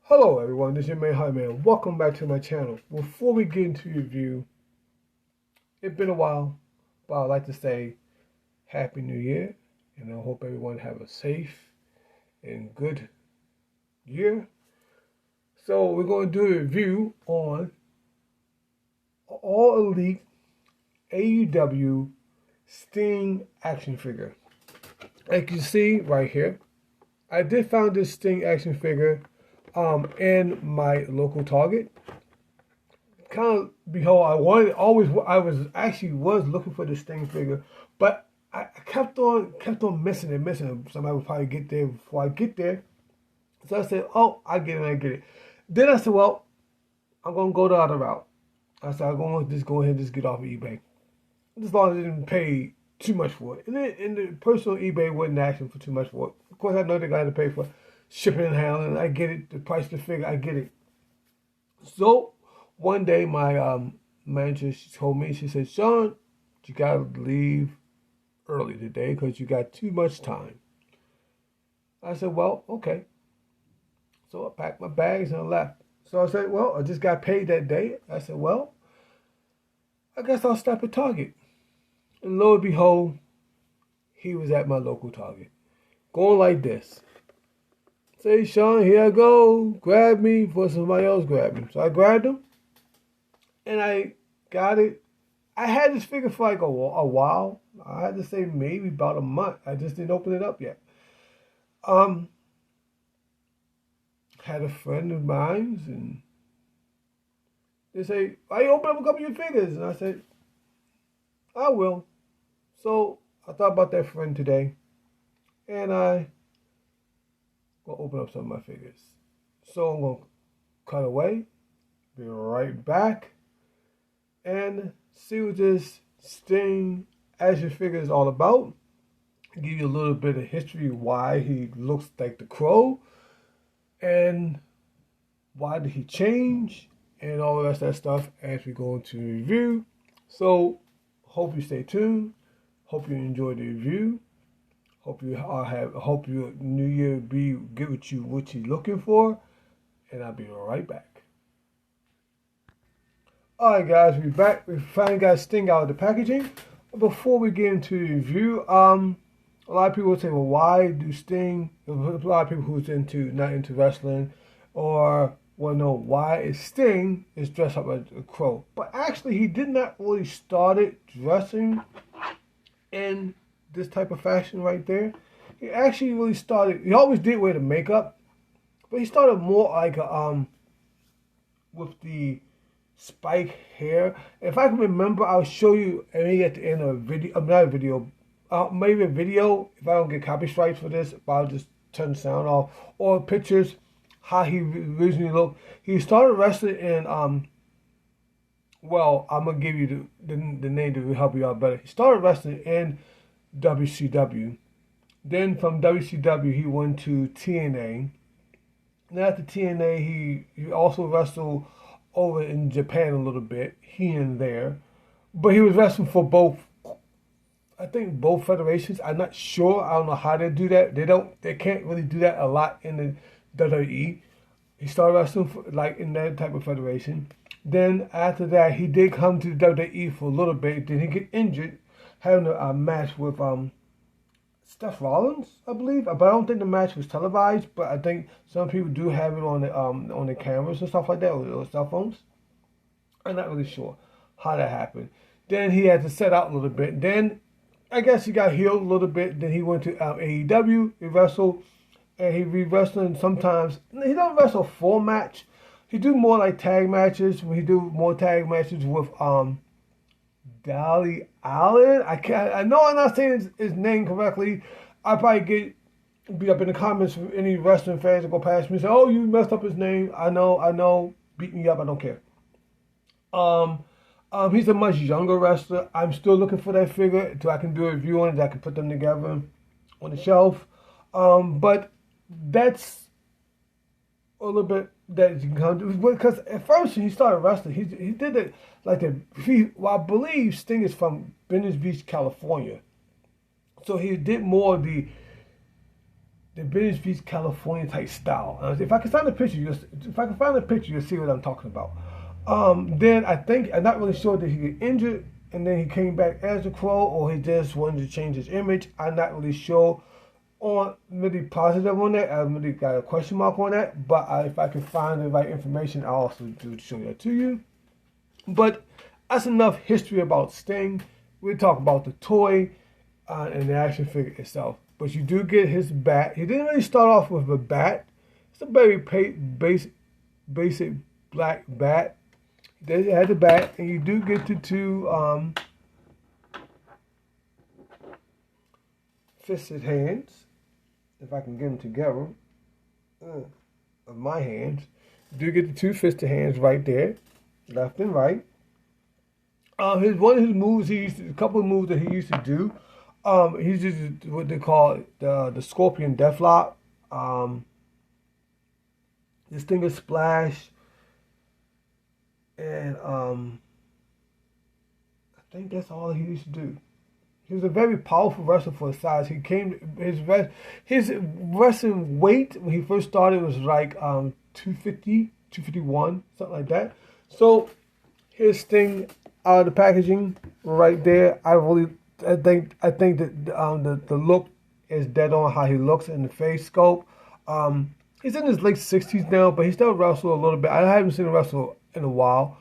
Hello everyone, this is your man Hi Man. Welcome back to my channel. Before we get into review, it's been a while, but I'd like to say Happy New Year, and I hope everyone have a safe and good year. So we're going to do a review on All Elite AEW Sting action figure. Like you can see right here, I did find this Sting action figure in my local Target. Kind of behold, I was looking for this Sting figure, but I kept on missing it. Somebody would probably get there before I get there. So I said, "Oh, I get it." Then I said, "Well, I'm gonna go the other route." I said, "I'm gonna just go ahead and just get off of eBay, as long as I didn't pay too much for it." And the personal eBay wasn't asking for too much for it. Of course, I know they got to pay for shipping and handling. I get it. The price of the figure, I get it. So one day, my manager, she told me, she said, "Sean, you gotta leave early today because you got too much time." I said, "Well, okay." So I packed my bags and I left. So I said, "Well, I just got paid that day." I said, "Well, I guess I'll stop at Target." And lo and behold, he was at my local Target, going like this. Say, "Sean, here I go. Grab me before somebody else grabbed me." So I grabbed him and I got it. I had this figure for like a while. I had to say maybe about a month. I just didn't open it up yet. Um, had a friend of mine, and they say, "Why you open up a couple of your figures?" And I said, "I will." So I thought about that friend today, and I gonna open up some of my figures. So I'm gonna cut away, be right back, and see what this Sting action figure is all about. Give you a little bit of history why he looks like the Crow, and why did he change, and all the rest of that stuff as we go into the review. So hope you stay tuned. Hope you enjoy the review. Hope your New Year be get what you're looking for, and I'll be right back. All right, guys, we're back. We finally got Sting out of the packaging. Before we get into the review, a lot of people say, "Well, why do Sting?" A lot of people who's not into wrestling, or want to know why is Sting is dressed up as a crow. But actually, he did not really started dressing in this type of fashion right there. He actually really started. He always did wear the makeup, but he started more like with the spike hair. If I can remember, I'll show you maybe at the end of a video. Not a video. Maybe a video. If I don't get copy strikes for this, I'll just turn the sound off. Or pictures how he originally looked. He started wrestling in well, I'm gonna give you the name to help you out better. He started wrestling in WCW. Then from WCW he went to TNA. And after TNA he also wrestled over in Japan a little bit, here and there. But he was wrestling for both, I think both federations. I'm not sure. I don't know how they do that. They can't really do that a lot in the WWE. He started wrestling for, like in that type of federation. Then after that, he did come to the WWE for a little bit. Then he get injured, having a match with Seth Rollins, I believe. But I don't think the match was televised. But I think some people do have it on the cameras and stuff like that, or cell phones. I'm not really sure how that happened. Then he had to set out a little bit. Then I guess he got healed a little bit. Then he went to AEW. He wrestled, and he be wrestling sometimes. He don't wrestle full match. He do more like tag matches. He do more tag matches with Dally Allen. I know I'm not saying his name correctly. I probably be up in the comments from any wrestling fans that go past me and say, "Oh, you messed up his name." I know. Beat me up. I don't care. He's a much younger wrestler. I'm still looking for that figure until I can do a review on it. I can put them together on the shelf. But that's a little bit that you can come to, because at first when he started wrestling, he did it like well, I believe Sting is from Venice Beach, California, so he did more of the the Venice Beach, California type style. If I can find a picture, you'll see what I'm talking about. Then I think I'm not really sure that he got injured and then he came back as a Crow, or he just wanted to change his image. I'm not really sure on really positive on that. I really got a question mark on that. But if I can find the right information, I'll also do show that to you. But that's enough history about Sting. We'll talk about the toy and the action figure itself. But you do get his bat. He didn't really start off with a bat. It's a very basic black bat. They had the bat, and you do get the two fisted hands. If I can get them together, of my hands, you do get the two fisted hands right there, left and right. One of his moves, a couple of moves that he used to do. He's just what they call the Scorpion Deathlock. This thing is Splash. And I think that's all he used to do. He was a very powerful wrestler for his size. His wrestling weight when he first started was like 250, 251, something like that. So his thing out of the packaging right there, I think that the look is dead on how he looks in the face sculpt. He's in his late 60s now, but he still wrestles a little bit. I haven't seen him wrestle in a while.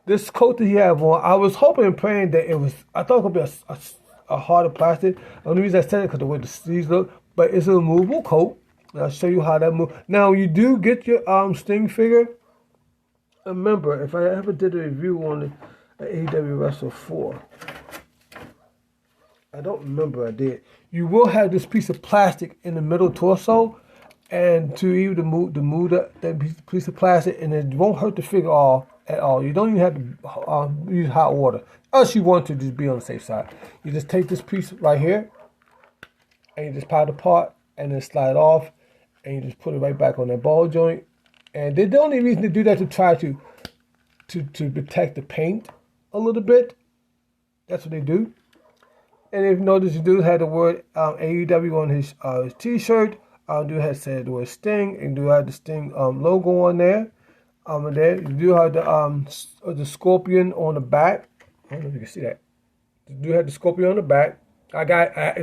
This coat that he had on, I was hoping and praying that I thought it would be a harder plastic. The only reason I said it because the way the sleeves look, but it's a removable coat. I'll show you how that moves. Now, you do get your Sting figure. Remember, if I ever did a review on the AEW Wrestle 4, I don't remember I did. You will have this piece of plastic in the middle torso, and to even move that piece of plastic, and it won't hurt the figure at all. You don't even have to use hot water, unless you want to just be on the safe side. You just take this piece right here, and you just pop it apart, and then slide it off, and you just put it right back on that ball joint. And the only reason to do that is to try to protect the paint a little bit. That's what they do. And if you notice, you do have the word AEW on his T-shirt. Do have said the word Sting, and do have the Sting logo on there. And there you do have the Scorpion on the back. I don't know if you can see that. You do have the Scorpion on the back. And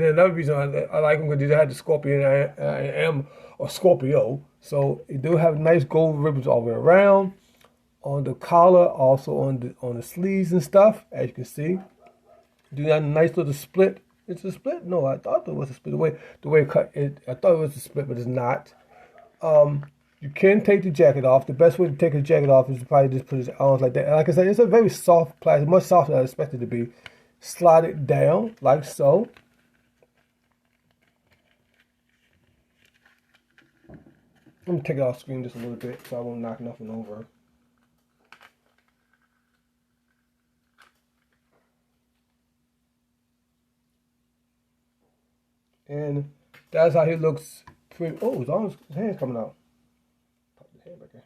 another reason I like him because you have the Scorpion. I am a Scorpio, so you do have nice gold ribbons all the way around on the collar, also on the sleeves and stuff. As you can see, do have a nice little split. It's a split? No, I thought it was a split. The way it cut it, I thought it was a split, but it's not. You can take the jacket off. The best way to take a jacket off is to probably just put his arms like that. And like I said, it's a very soft plastic, much softer than I expected it to be. Slide it down like so. Let me take it off screen just a little bit so I won't knock nothing over. And that's how he looks. His hand's coming out. Pop his hand back there.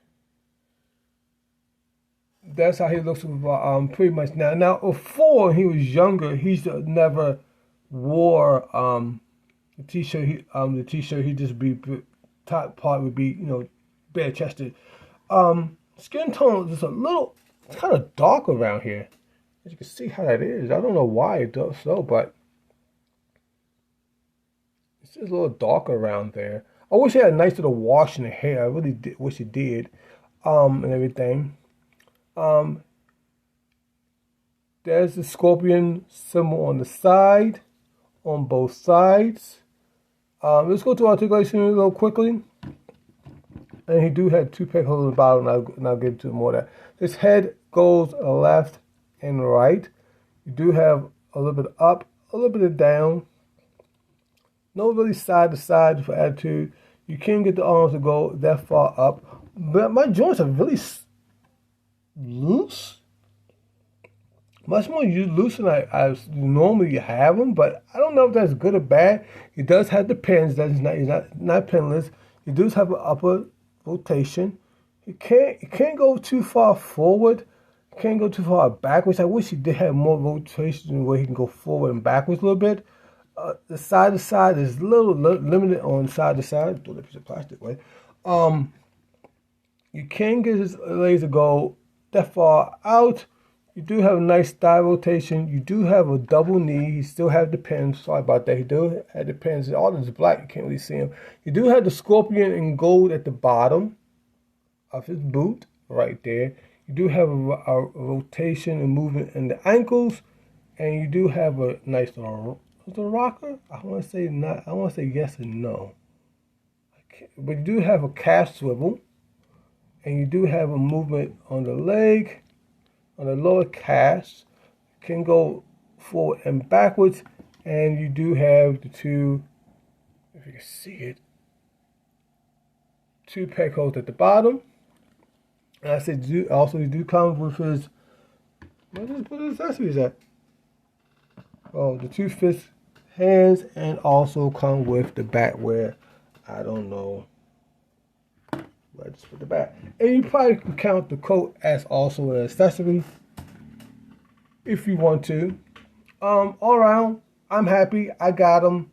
That's how he looks pretty much now. Now, before he was younger, he never wore the t-shirt. The t-shirt, he'd just be top part would be bare chested. Skin tone is just a little, it's kind of dark around here. As you can see how that is. I don't know why it does so, but it's just a little dark around there. I wish he had a nice little wash in the hair. I really wish he did, and everything. There's the Scorpion symbol on the side, on both sides. Let's go to articulation a little quickly. And he do have two peg holes in the bottom, and I'll get into more of that. His head goes left and right. You do have a little bit up, a little bit of down. No really side to side for attitude. You can get the arms to go that far up. But my joints are really loose. Much more loose than I normally have them, but I don't know if that's good or bad. He does have the pins. He's not pinless. He does have an upper rotation. He can't go too far forward. He can't go too far backwards. I wish he did have more rotation where he can go forward and backwards a little bit. the side to side is a little limited on side to side. Throw that piece of plastic away. You can get this laser go that far out. You do have a nice thigh rotation. You do have a double knee. You still have the pins. Sorry about that. You do have the pins. All this is black. You can't really see them. You do have the scorpion in gold at the bottom of his boot right there. You do have a rotation and movement in the ankles. And you do have a nice little rocker. I want to say not. I want to say yes and no. But you do have a calf swivel. And you do have a movement on the leg, on the lower calves. You can go forward and backwards. And you do have the two, if you can see it, two peg holes at the bottom. And I said, you do come with his, what is accessories at? Oh, the two fist hands, and also come with the bat where, I don't know. I just put the bat. And you probably can count the coat as also an accessory if you want to. All around, I'm happy. I got them.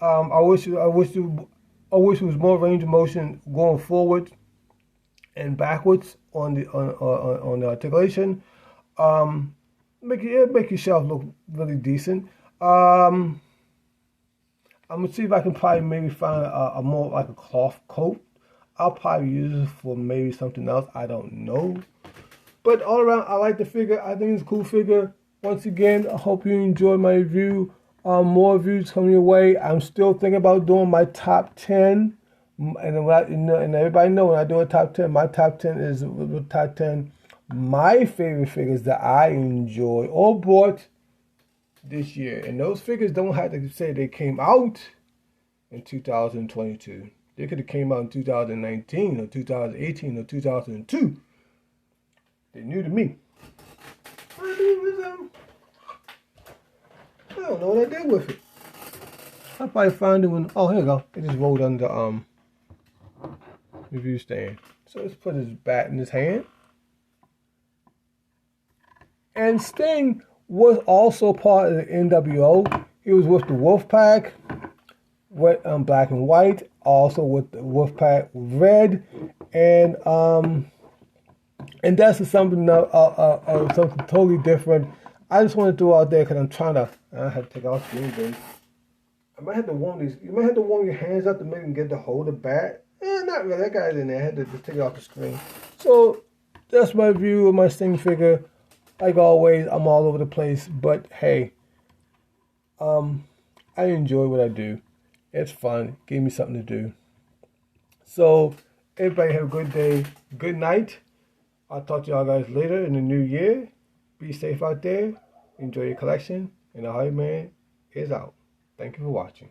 I wish it was more range of motion going forward and backwards on the articulation. Make yourself look really decent. I'm gonna see if I can probably maybe find a more like a cloth coat. I'll probably use it for maybe something else. I don't know. But all around, I like the figure. I think it's a cool figure. Once again, I hope you enjoyed my review. More reviews coming your way. I'm still thinking about doing my top 10. And everybody know when I do a top 10, my top 10 is the top 10 my favorite figures that I enjoy or bought this year. And those figures don't have to say they came out in 2022. They could have came out in 2019 or 2018 or 2002. They're new to me. I don't know what I did with it. I'll probably find it when, oh, here you go. It just rolled under review stand. So let's put his bat in his hand. And Sting was also part of the NWO. He was with the Wolfpack, with black and white, also with the Wolfpack red, and that's something something totally different. I just want to throw out there because I'm trying to. I had to take out screen things. I might have to warm these. You might have to warm your hands up to make them get to hold the bat. Not really. That guy's in there. I had to just take it off the screen. So that's my view of my Sting figure. Like always, I'm all over the place, but hey, I enjoy what I do. It's fun. Give me something to do. So, everybody have a good day. Good night. I'll talk to y'all guys later in the new year. Be safe out there. Enjoy your collection. And the Hype Man is out. Thank you for watching.